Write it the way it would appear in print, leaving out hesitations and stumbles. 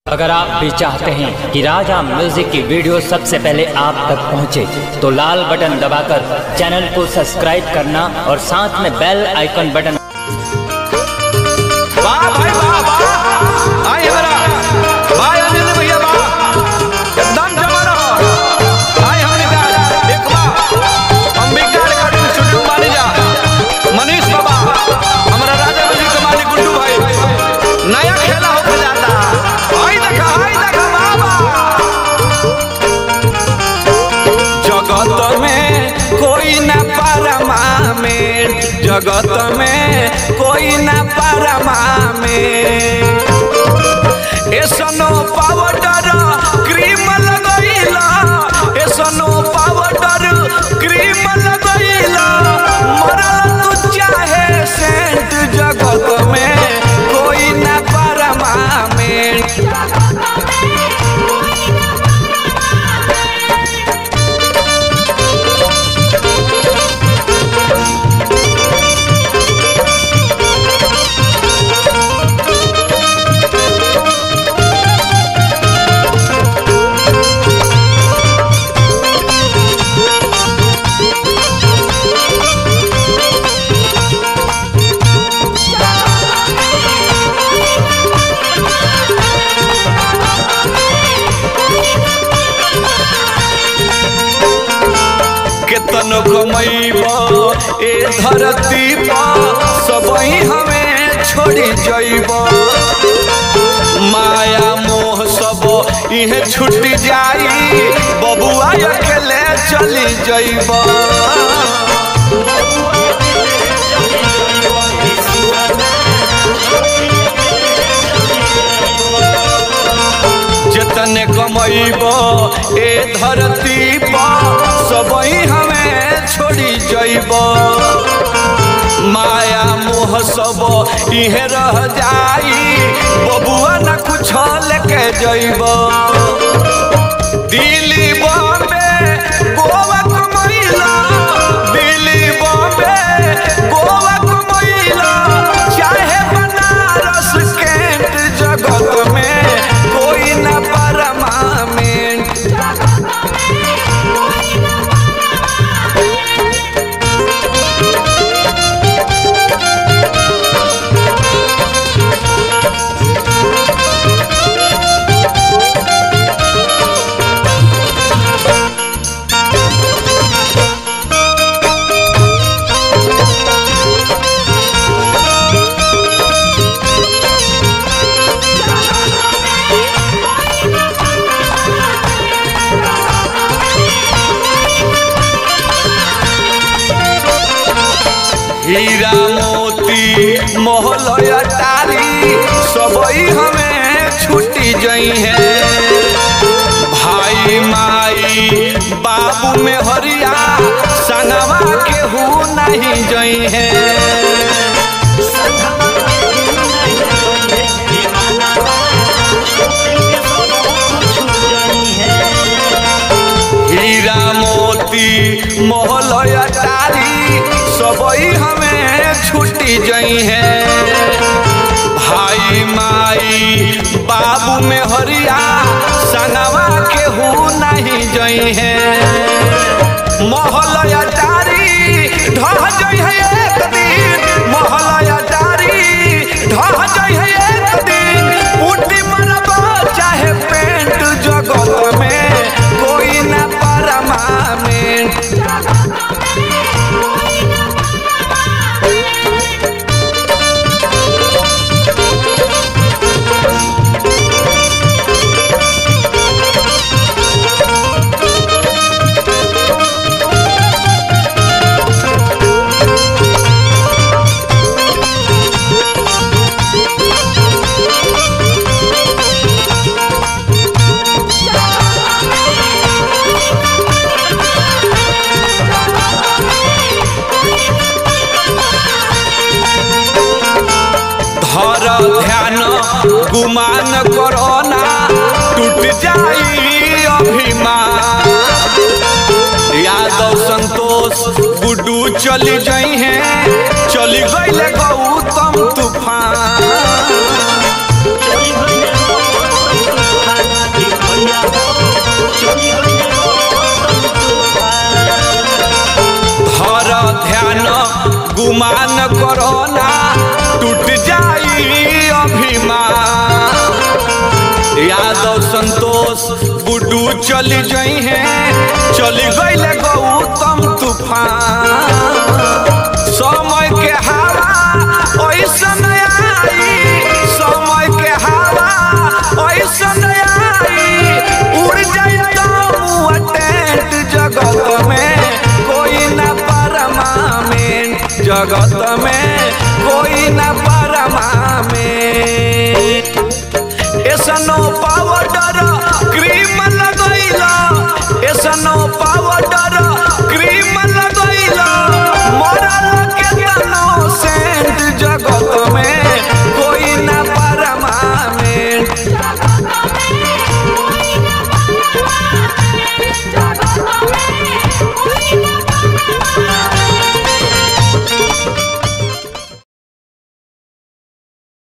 अगर आप भी चाहते हैं कि राजा म्यूजिक की वीडियो सबसे पहले आप तक पहुंचे, तो लाल बटन दबाकर चैनल को सब्सक्राइब करना और साथ में बेल आइकन बटन। वाह भाई वाह वाह, आई हमारा भाई अनिल भैया वाह, एकदम जमा रहो। आई हमने का एक बार अंबिका रिकॉर्डिंग स्टूडियो वाले जा मनीष बाबा, हमारा राजा म्यूजिक के मालिक गुड्डू भाई, नया खेला होके जाता। आई देखा बाबा, जगत में कोई ना परमा में, जगत में कोई ना परमा में, ऐसनो पाउडर क्रीम लगैला, ऐसनो पाउडर क्रीम लगैला, मरल तू चाहे सेंट, जगत में कोई ना परमा में। केतन कमैब ए धरती पर सबही हमें छोड़ी जइब, माया मोह सब इहे छूट जाई, बबुआ अकेले चली जइब। जितने कमैब ए धरती पर सबही हमें छोड़ी जइब, माया मोह सब इहे रह जाई, बबुआ न कुछ लेके जइब। दिल्ली बॉम्बे गोवा कमैला, दिल्ली बॉम्बे गोवा कमैला, चाहे बनारस कैंट, जगत में कोई ना परमा में। हीरा मोती मोहलय टारी सबही हमें छूटी जई है, भाई माई बाबू में हरिया संगवा के हु नहीं जई है। हीरा मोती मोहलय टारी सबही हमें छूटी जई है, भाई माई बाबू में हरिया संगवा के हु नहीं जई है। महलय टारी ढह जई है एक दिन, महलय टारी ढह जई है एक दिन, उठी मरबा चाहे पेंट, जगत में कोई ना परमा में। ध्यान गुमान करो ना, टूट जाई अभिमान, यादव संतोष गुड्डू चली जई है, चली गई गौतम तूफान। यादव संतोष गुड्डू चली गई हैं, चली गई गौतम तूफान। समय के हवा ऐसन आई, समय के हवा ऐसन आई, उड़ जाए टेंट जगत में कोई न परमानेंट, जगत में कोई न परमानेंट। ऐसनो पाउडर क्रीम लगैला, ऐसनो पाउडर क्रीम